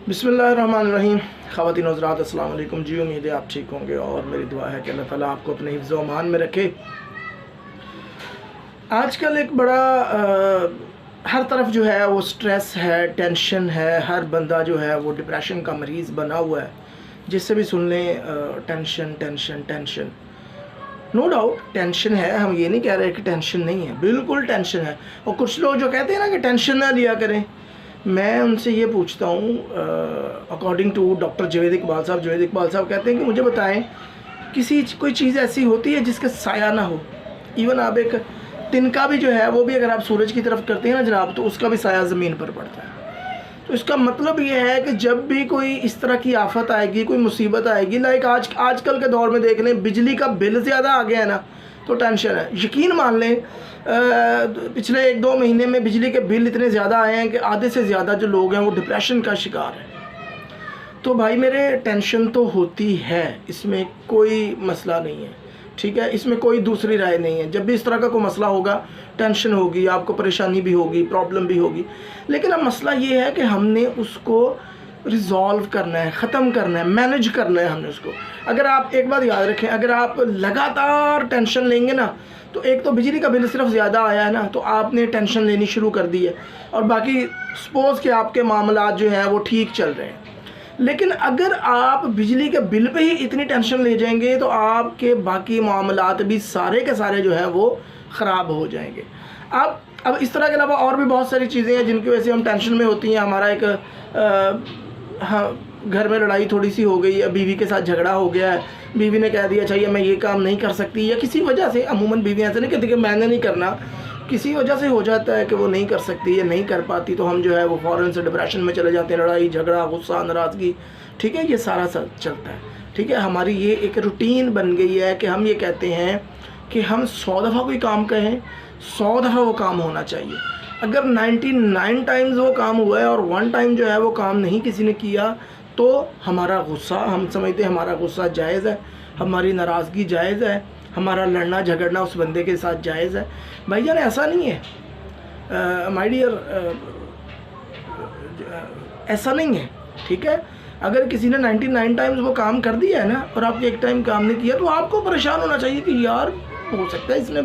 बिस्मिल्लाहिर्रहमानिर्रहीम। ख़वातीन हज़रात अस्सलाम वालेकुम जी। उम्मीद है आप ठीक होंगे और मेरी दुआ है कि अल्लाह ताला आपको अपने हिफ्ज़ व अमान में रखे। आजकल एक बड़ा हर तरफ जो है वो स्ट्रेस है, टेंशन है। हर बंदा जो है वो डिप्रेशन का मरीज़ बना हुआ है। जिससे भी सुन लें tension tension tension. No doubt tension है, हम ये नहीं कह रहे कि टेंशन नहीं है, बिल्कुल टेंशन है। और कुछ लोग जो कहते हैं ना कि टेंशन ना लिया करें, मैं उनसे ये पूछता हूँ according to doctor Javed Iqbal sahab कहते हैं कि मुझे बताएं कोई चीज़ ऐसी होती है जिसका साया ना हो। इवन आप एक तिनका भी जो है वो भी अगर आप सूरज की तरफ करते हैं ना जनाब, तो उसका भी साया ज़मीन पर पड़ता है। तो इसका मतलब ये है कि जब भी कोई इस तरह की आफत आएगी, कोई मुसीबत आएगी, लाइक आजकल के दौर में देख लें, बिजली का बिल ज़्यादा आ गया है ना, तो टेंशन है। यकीन मान लें पिछले 1-2 महीने में बिजली के बिल इतने ज़्यादा आए हैं कि आधे से ज़्यादा जो लोग हैं वो डिप्रेशन का शिकार हैं। तो भाई मेरे टेंशन तो होती है, इसमें कोई मसला नहीं है, ठीक है, इसमें कोई दूसरी राय नहीं है। जब भी इस तरह का कोई मसला होगा, टेंशन होगी, आपको परेशानी भी होगी, प्रॉब्लम भी होगी। लेकिन अब मसला ये है कि हमने उसको रिज़ॉल्व करना है, ख़त्म करना है, मैनेज करना है हमने उसको। अगर आप एक बात याद रखें, अगर आप लगातार टेंशन लेंगे ना, तो एक तो बिजली का बिल सिर्फ ज़्यादा आया है ना, तो आपने टेंशन लेनी शुरू कर दी है। और बाकी सपोज़ कि आपके मामलात जो हैं वो ठीक चल रहे हैं। लेकिन अगर आप बिजली के बिल पे ही इतनी टेंशन ले जाएंगे तो आपके बाकी मामलात भी सारे के सारे जो हैं वो ख़राब हो जाएंगे। अब इस तरह के अलावा और भी बहुत सारी चीज़ें हैं जिनकी वजह से हम टेंशन में होती हैं। हमारा एक घर में लड़ाई थोड़ी सी हो गई है, बीवी के साथ झगड़ा हो गया है, बीवी ने कह दिया चाहिए मैं ये काम नहीं कर सकती, या किसी वजह से, अमूमन बीवी ऐसे नहीं कहती कि मैंने नहीं करना, किसी वजह से हो जाता है कि वो नहीं कर सकती या नहीं कर पाती, तो हम जो है वो फ़ौरन से डिप्रेशन में चले जाते हैं। लड़ाई झगड़ा, गुस्सा, नाराज़गी, ठीक है, ये सारा चलता है, ठीक है। हमारी ये एक रूटीन बन गई है कि हम ये कहते हैं कि हम 100 दफ़ा कोई काम कहें, 100 दफ़ा वो काम होना चाहिए। अगर 99 टाइम्स वो काम हुआ है और 1 टाइम जो है वो काम नहीं किसी ने किया, तो हमारा गुस्सा, हम समझते हैं हमारा गुस्सा जायज़ है, हमारी नाराज़गी जायज़ है, हमारा लड़ना झगड़ना उस बंदे के साथ जायज़ है। भाई जान ऐसा नहीं है माय डियर, ऐसा नहीं है, ठीक है। अगर किसी ने 99 टाइम्स वो काम कर दिया है ना और आपने एक टाइम काम नहीं किया, तो आपको परेशान होना चाहिए कि यार हो सकता है इसने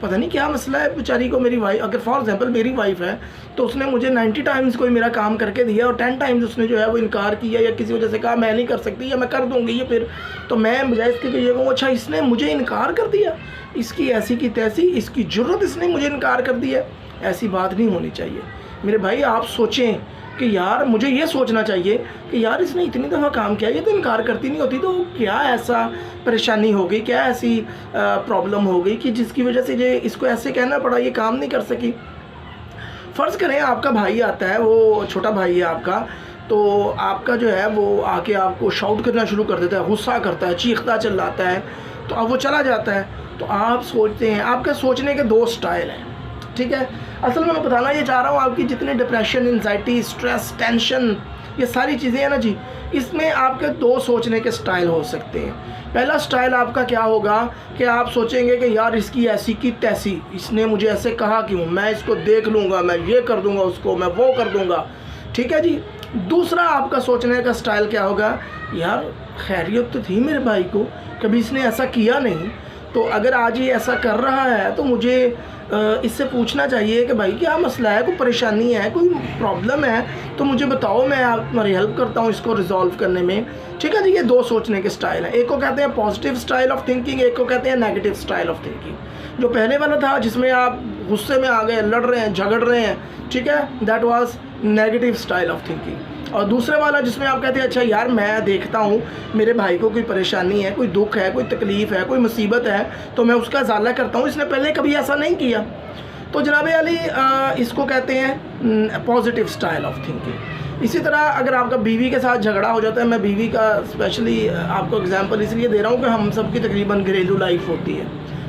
पता नहीं क्या मसला है बेचारी को। मेरी वाइफ, अगर फॉर एग्जांपल मेरी वाइफ है, तो उसने मुझे 90 टाइम्स कोई मेरा काम करके दिया और 10 टाइम्स उसने जो है वो इनकार किया या किसी वजह से कहा मैं नहीं कर सकती या मैं कर दूँगी, ये फिर तो मैं बजाय इसके ये कहूँ अच्छा इसने मुझे इनकार कर दिया, इसकी ऐसी की तैसी, इसकी ज़रूरत, इसने मुझे इनकार कर दिया। ऐसी बात नहीं होनी चाहिए मेरे भाई। आप सोचें कि यार मुझे ये सोचना चाहिए कि यार इसने इतनी दफ़ा काम किया, ये तो इनकार करती नहीं होती, तो क्या ऐसा परेशानी हो गई, क्या ऐसी प्रॉब्लम हो गई कि जिसकी वजह से ये इसको ऐसे कहना पड़ा, ये काम नहीं कर सकी। फ़र्ज़ करें आपका भाई आता है, वो छोटा भाई है आपका, तो आपका जो है वो आके आपको शाउट करना शुरू कर देता है, गुस्सा करता है, चीखता चिल्लाता है, तो अब वो चला जाता है। तो आप सोचते हैं, आपके सोचने के 2 स्टाइल हैं, ठीक है। असल में मैं बताना ये चाह रहा हूँ, आपकी जितने डिप्रेशन, एंजाइटी, स्ट्रेस, टेंशन, ये सारी चीज़ें हैं ना जी, इसमें आपके 2 सोचने के स्टाइल हो सकते हैं। पहला स्टाइल आपका क्या होगा कि आप सोचेंगे कि यार इसकी ऐसी की तैसी, इसने मुझे ऐसे कहा क्यों, मैं इसको देख लूँगा, मैं ये कर दूँगा उसको, मैं वो कर दूँगा, ठीक है जी। दूसरा आपका सोचने का स्टाइल क्या होगा, यार खैरियत तो थी मेरे भाई को, कभी इसने ऐसा किया नहीं, तो अगर आज ये ऐसा कर रहा है तो मुझे इससे पूछना चाहिए कि भाई क्या मसला है, कोई परेशानी है, कोई प्रॉब्लम है, तो मुझे बताओ, मैं तुम्हारी हेल्प करता हूँ इसको रिजॉल्व करने में, ठीक है जी। ये 2 सोचने के स्टाइल हैं। एक को कहते हैं पॉजिटिव स्टाइल ऑफ थिंकिंग, एक को कहते हैं नेगेटिव स्टाइल ऑफ थिंकिंग। जो पहले वाला था जिसमें आप गुस्से में आ गए, लड़ रहे हैं, झगड़ रहे हैं, ठीक है, that was negative style of thinking. और दूसरे वाला जिसमें आप कहते हैं अच्छा यार मैं देखता हूँ मेरे भाई को कोई परेशानी है, कोई दुख है, कोई तकलीफ़ है, कोई मुसीबत है, तो मैं उसका ज़ाला करता हूँ, इसने पहले कभी ऐसा नहीं किया। तो जनाब अली इसको कहते हैं पॉजिटिव स्टाइल ऑफ थिंकिंग। इसी तरह अगर आपका बीवी के साथ झगड़ा हो जाता है, मैं बीवी का स्पेशली आपको एग्जांपल इसलिए दे रहा हूँ कि हम सब की तकरीबन घरेलू लाइफ होती है,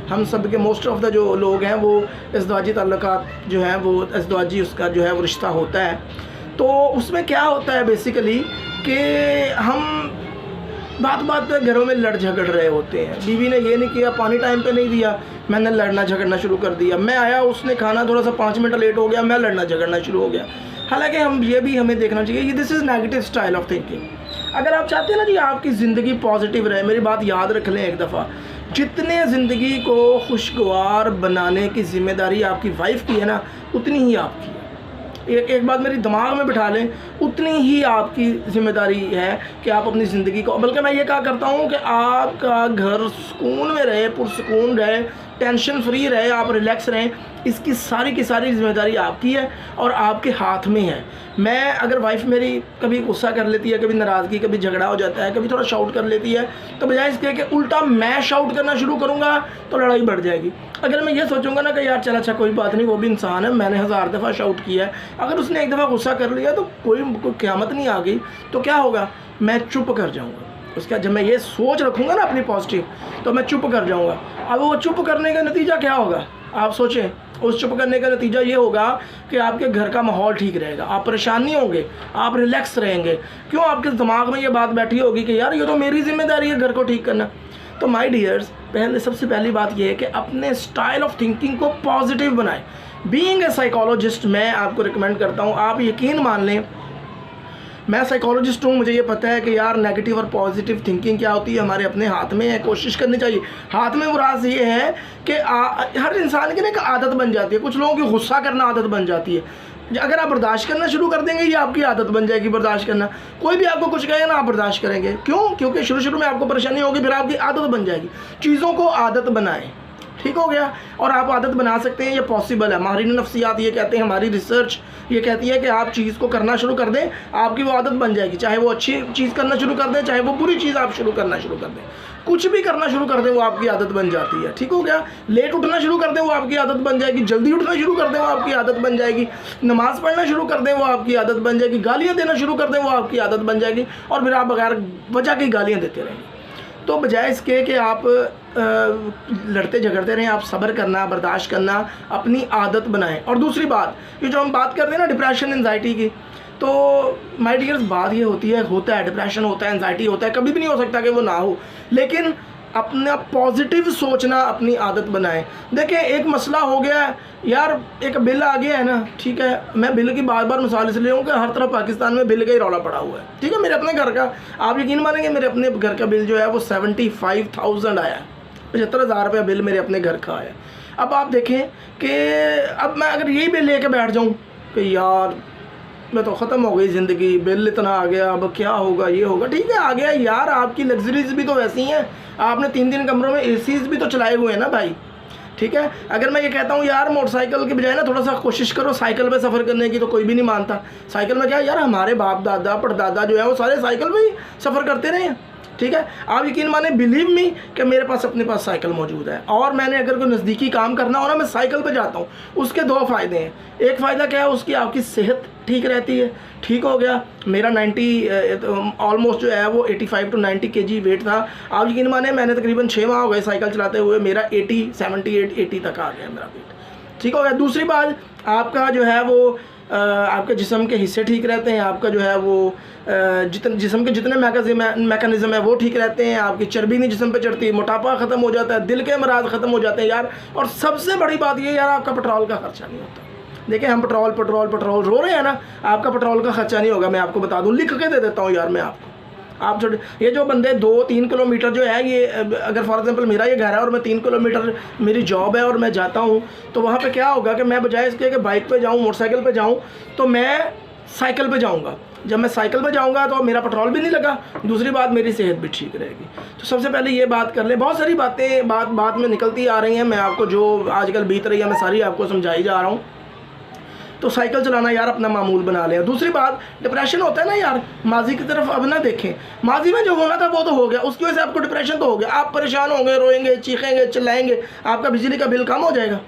हम सब के मोस्ट ऑफ द जो लोग हैं वो इज़्दवाजी ताल्लुकात जो हैं वो इज़्दवाजी उसका जो है वो रिश्ता होता है। तो उसमें क्या होता है बेसिकली कि हम बात बात पे घरों में लड़ झगड़ रहे होते हैं। बीवी ने ये नहीं किया, पानी टाइम पे नहीं दिया, मैंने लड़ना झगड़ना शुरू कर दिया। मैं आया, उसने खाना थोड़ा सा 5 मिनट लेट हो गया, मैं लड़ना झगड़ना शुरू हो गया। हालांकि हम ये भी हमें देखना चाहिए ये this is negative style of thinking. अगर आप चाहते हैं ना जी आपकी ज़िंदगी पॉजिटिव रहे, मेरी बात याद रख लें एक दफ़ा, जितने ज़िंदगी को खुशगवार बनाने की ज़िम्मेदारी आपकी वाइफ की है ना, उतनी ही आपकी है। एक बात मेरी दिमाग में बिठा लें, उतनी ही आपकी ज़िम्मेदारी है कि आप अपनी ज़िंदगी को, बल्कि मैं ये कहा करता हूँ कि आपका घर सुकून में रहे, पुरसुकून रहे, टेंशन फ्री रहे, आप रिलैक्स रहें, इसकी सारी की सारी ज़िम्मेदारी आपकी है और आपके हाथ में है। मैं अगर वाइफ मेरी कभी गुस्सा कर लेती है, कभी नाराज़गी, कभी झगड़ा हो जाता है, कभी थोड़ा शाउट कर लेती है, तो बजाय इसके कि उल्टा मैं शाउट करना शुरू करूँगा तो लड़ाई बढ़ जाएगी। अगर मैं ये सोचूंगा ना कि यार चल अच्छा कोई बात नहीं, वो भी इंसान है, मैंने 1000 दफ़ा शाउट किया है, अगर उसने एक दफ़ा गुस्सा कर लिया तो कोई क़यामत नहीं आ गई, तो क्या होगा, मैं चुप कर जाऊँगा। उसका जब मैं ये सोच रखूँगा ना अपनी पॉजिटिव, तो मैं चुप कर जाऊँगा। अब वो चुप करने का नतीजा क्या होगा, आप सोचें। उस चुप करने का नतीजा ये होगा कि आपके घर का माहौल ठीक रहेगा, आप परेशान नहीं होंगे, आप रिलैक्स रहेंगे। क्यों, आपके दिमाग में ये बात बैठी होगी कि यार ये तो मेरी जिम्मेदारी है घर को ठीक करना। तो माय डियर्स, सबसे पहली बात ये है कि अपने स्टाइल ऑफ थिंकिंग को पॉजिटिव बनाएं। बीइंग ए साइकोलॉजिस्ट मैं आपको रिकमेंड करता हूँ, आप यकीन मान लें, मैं साइकोलॉजिस्ट हूँ, मुझे ये पता है कि यार नेगेटिव और पॉजिटिव थिंकिंग क्या होती है, हमारे अपने हाथ में है, कोशिश करनी चाहिए। हाथ में मुराद ये है कि हर इंसान की ना एक आदत बन जाती है, कुछ लोगों की गुस्सा करना आदत बन जाती है। अगर आप बर्दाश्त करना शुरू कर देंगे, ये आपकी आदत बन जाएगी बर्दाश्त करना। कोई भी आपको कुछ कहे ना, आप बर्दाश्त करेंगे। क्यों, क्योंकि शुरू में आपको परेशानी होगी, फिर आपकी आदत बन जाएगी। चीज़ों को आदत बनाएं, ठीक हो गया। और आप आदत बना सकते हैं, ये पॉसिबल है। माहिरीन नफ्सियात ये कहते हैं, हमारी रिसर्च ये कहती है कि आप चीज़ को करना शुरू कर दें, आपकी वो आदत बन जाएगी। चाहे वो अच्छी चीज़ करना शुरू कर दें, चाहे वो बुरी चीज़ आप शुरू करना शुरू कर दें, कुछ भी करना शुरू कर दें वो आपकी आदत बन जाती है, ठीक हो गया। लेट उठना शुरू कर दें वो आपकी आदत बन जाएगी, जल्दी उठना शुरू कर दें वो आपकी आदत बन जाएगी, नमाज़ पढ़ना शुरू कर दें वो आपकी आदत बन जाएगी, गालियाँ देना शुरू कर दें वो आपकी आदत बन जाएगी, और फिर आप बगैर वजह की गालियाँ देते रहेंगे। तो बजाय इसके कि आप लड़ते झगड़ते रहें, आप सब्र करना, बर्दाश्त करना अपनी आदत बनाएं। और दूसरी बात, ये जो हम बात करते हैं ना डिप्रेशन एंजाइटी की, तो माय डियर्स बात ये होती है, होता है डिप्रेशन, होता है एंजाइटी, होता है, कभी भी नहीं हो सकता कि वो ना हो, लेकिन अपना पॉजिटिव सोचना अपनी आदत बनाएं। देखें, एक मसला हो गया है यार, एक बिल आ गया है ना, ठीक है, मैं बिल की बार बार मिसाल इसलिए हूँ कि हर तरफ पाकिस्तान में बिल का ही रौला पड़ा हुआ है, ठीक है। मेरे अपने घर का, आप यकीन मानेंगे, मेरे अपने घर का बिल जो है वो 75,000 आया, 75,000 रुपये बिल मेरे अपने घर का आया। अब आप देखें कि अब मैं अगर यही बिल लेके बैठ जाऊँ कि यार मैं तो ख़त्म हो गई ज़िंदगी, बिल इतना आ गया, अब क्या होगा, ये होगा, ठीक है आ गया यार, आपकी लग्जरीज भी तो वैसी हैं, आपने 3 कमरों में एसीज भी तो चलाए हुए हैं ना भाई, ठीक है। अगर मैं ये कहता हूँ यार मोटरसाइकिल के बजाय ना थोड़ा सा कोशिश करो साइकिल पे सफ़र करने की, तो कोई भी नहीं मानता। साइकिल में क्या यार, हमारे बाप दादा परदादा जो है वो सारे साइकिल में ही सफ़र करते रहे हैं, ठीक है। आप यकीन माने, बिलीव मी कि मेरे पास अपने पास साइकिल मौजूद है, और मैंने अगर कोई नज़दीकी काम करना हो ना, मैं साइकिल पे जाता हूँ। उसके 2 फ़ायदे हैं। एक फ़ायदा क्या है, उसकी आपकी सेहत ठीक रहती है, ठीक हो गया। मेरा 90 ऑलमोस्ट जो है वो 85 to 90 kg वेट था। आप यकीन माने, मैंने तकरीबन 6 माह हो गए साइकिल चलाते हुए, मेरा 80 तक आ गया मेरा वेट, ठीक हो गया। दूसरी बात, आपका जो है वो आपके जिस्म के हिस्से ठीक रहते हैं, आपका जो है वो जिस्म के जितने मैकेनिज़्म है वो ठीक रहते हैं, आपकी चर्बी नहीं जिस्म पे चढ़ती, मोटापा ख़त्म हो जाता है, दिल के अमराज ख़त्म हो जाते हैं यार। और सबसे बड़ी बात ये यार, आपका पेट्रोल का खर्चा नहीं होता। देखिए, हम पेट्रोल रो रहे हैं ना, आपका पेट्रोल का खर्चा नहीं होगा। मैं आपको बता दूँ, लिख के दे देता हूँ यार मैं आपको। आप छोटे, ये जो बंदे 2-3 किलोमीटर जो है, ये अगर फॉर एग्जांपल मेरा ये घर है और मैं 3 किलोमीटर मेरी जॉब है और मैं जाता हूँ, तो वहाँ पे क्या होगा कि मैं बजाय इसके कि बाइक पे जाऊँ, मोटरसाइकिल पे जाऊँ, तो मैं साइकिल पे जाऊँगा। जब मैं साइकिल पे जाऊँगा तो मेरा पेट्रोल भी नहीं लगा, दूसरी बात मेरी सेहत भी ठीक रहेगी। तो सबसे पहले ये बात कर लें। बहुत सारी बातें बात में निकलती आ रही हैं, मैं आपको जो आजकल बीत रही है मैं सारी आपको समझाई जा रहा हूँ। तो साइकिल चलाना यार अपना मामूल बना लें। दूसरी बात, डिप्रेशन होता है ना यार, माजी की तरफ अब ना देखें। माजी में जो होना था वो तो हो गया, उसकी वजह से आपको डिप्रेशन तो हो गया, आप परेशान होंगे, रोएंगे, चीखेंगे, चिल्लाएंगे, आपका बिजली का बिल कम हो जाएगा,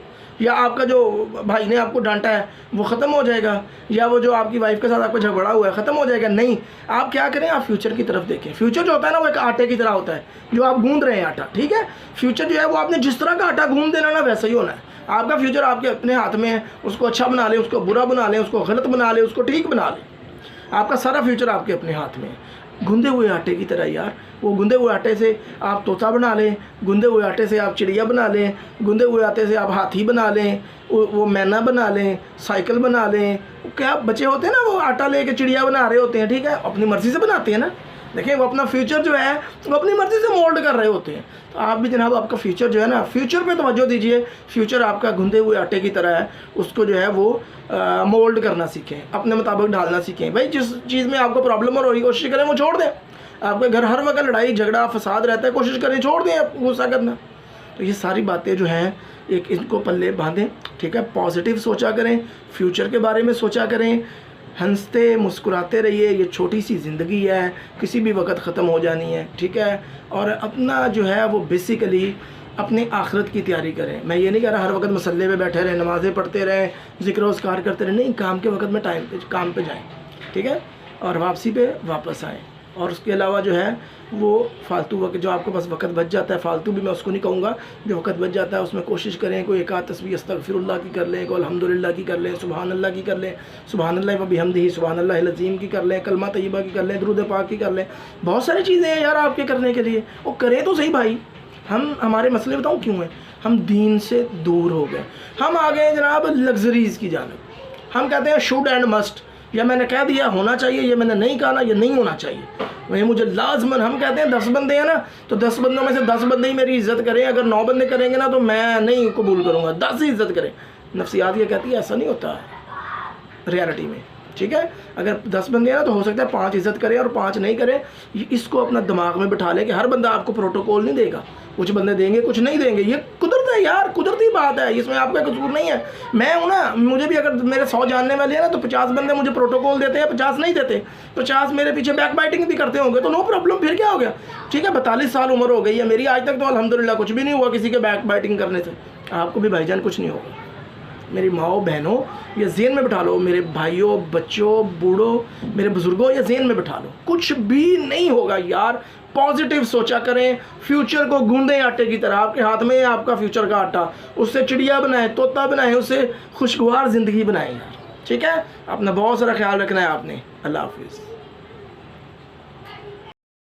या आपका जो भाई ने आपको डांटा है वो ख़त्म हो जाएगा, या वो जो आपकी वाइफ के साथ आपको झगड़ा हुआ है ख़त्म हो जाएगा। नहीं, आप क्या करें, आप फ्यूचर की तरफ देखें। फ्यूचर जो होता है ना, वो एक आटे की तरह होता है जो आप गूंद रहे हैं आटा, ठीक है। फ्यूचर जो है वो आपने जिस तरह का आटा गूंद देना ना, वैसा ही होना है। आपका फ्यूचर आपके अपने हाथ में है, उसको अच्छा बना लें, उसको बुरा बना लें, उसको गलत बना लें, उसको ठीक बना लें, आपका सारा फ्यूचर आपके अपने हाथ में है। गूंदे हुए आटे की तरह यार। वो गूंदे हुए आटे से आप तोता बना लें, गूंदे हुए आटे से आप चिड़िया बना लें, गूंदे हुए आटे से आप हाथी बना लें, वो मैना बना लें, साइकिल बना लें। क्या बच्चे होते हैं ना, वो आटा लेके चिड़िया बना रहे होते हैं, ठीक है, अपनी मर्ज़ी से बनाते हैं ना। देखिए वो अपना फ्यूचर जो है वो अपनी मर्ज़ी से मोल्ड कर रहे होते हैं। तो आप भी जनाब आपका फ्यूचर जो है ना, फ्यूचर पे तवज्जो दीजिए। फ्यूचर आपका गूंदे हुए आटे की तरह है, उसको जो है वो मोल्ड करना सीखें, अपने मुताबिक डालना सीखें। भाई जिस चीज़ में आपको प्रॉब्लम हो रही कोशिश करें वो छोड़ दें। आपके घर हर वक्त लड़ाई झगड़ा फसाद रहता है, कोशिश करें छोड़ दें आप गुस्सा करना। तो ये सारी बातें जो हैं एक इनको पल्ले बांधें, ठीक है। पॉजिटिव सोचा करें, फ्यूचर के बारे में सोचा करें, हंसते मुस्कुराते रहिए। ये छोटी सी ज़िंदगी है, किसी भी वक्त ख़त्म हो जानी है, ठीक है। और अपना जो है वो बेसिकली अपनी आखिरत की तैयारी करें। मैं ये नहीं कह रहा हर वक्त मसल्ले पे बैठे रहें, नमाज़ें पढ़ते रहें, ज़िक्र उसकार करते रहें, नहीं, काम के वक्त में टाइम पे काम पे जाएं, ठीक है, और वापसी पे वापस आएँ। और उसके अलावा जो है वो फालतू वक्त जो आपके पास वक्त बच जाता है, फालतू भी मैं उसको नहीं कहूँगा, जो वक्त बच जाता है उसमें कोशिश करें कोई एक आध तस्बीह अस्तगफिरुल्लाह की कर लें, कोई अल्हम्दुलिल्लाह की कर लें, सुबहान अल्लाह की कर लें, सुबहान अल्लाह व बिहम्दिही सुबहान अल्लाहिल अज़ीम की कर लें, कलमा तय्यबा की कर लें, दुरूद पाक की कर लें। बहुत सारी चीज़ें हैं यार आपके करने के लिए, वो करें तो सही भाई। हम हमारे मसले बताऊँ क्यों हैं, हम दीन से दूर हो गए, हम आ गए जनाब लग्जरीज़ की जानिब। हम कहते हैं शुड एंड मस्ट, या मैंने कह दिया होना चाहिए, ये मैंने नहीं कहा ना, ये नहीं होना चाहिए, वही मुझे लाजमन। हम कहते हैं 10 बंदे हैं ना, तो 10 बंदों में से 10 बंदे ही मेरी इज़्ज़त करें, अगर 9 बंदे करेंगे ना तो मैं नहीं कबूल करूँगा, 10 ही इज़्ज़त करें। नफ्सियात ये कहती है ऐसा नहीं होता है रियलिटी में, ठीक है। अगर 10 बंदे हैं ना तो हो सकता है 5 इज़्ज़त करें और 5 नहीं करें। इसको अपना दिमाग में बिठा लें कि हर बंदा आपको प्रोटोकॉल नहीं देगा, कुछ बंदे देंगे कुछ नहीं देंगे, ये कुदरत है यार, कुदरती बात है, इसमें आपका कसूर नहीं है। मैं हूँ ना, मुझे भी अगर मेरे 100 जानने वाले हैं ना तो 50 बंदे मुझे प्रोटोकॉल देते हैं, 50 नहीं देते, 50 मेरे पीछे बैक बाइटिंग भी करते होंगे, तो नो प्रॉब्लम, फिर क्या हो गया, ठीक है। 42 साल उम्र हो गई है मेरी, आज तक तो अल्हम्दुलिल्लाह कुछ भी नहीं हुआ किसी के बैक बाइटिंग करने से। आपको भी भाईजान कुछ नहीं होगा। मेरी माओ बहनों ये ज़हन में बिठा लो, मेरे भाइयों बच्चों बूढ़ों मेरे बुज़ुर्गों ये ज़हन में बिठा लो, कुछ भी नहीं होगा यार। पॉजिटिव सोचा करें, फ्यूचर को गूंदें आटे की तरह, आपके हाथ में है आपका फ्यूचर का आटा, उससे चिड़िया बनाएं, तोता बनाएं, उससे खुशगवार ज़िंदगी बनाएं यार, ठीक है। अपना बहुत सारा ख्याल रखना है आपने। अल्लाह हाफिज़।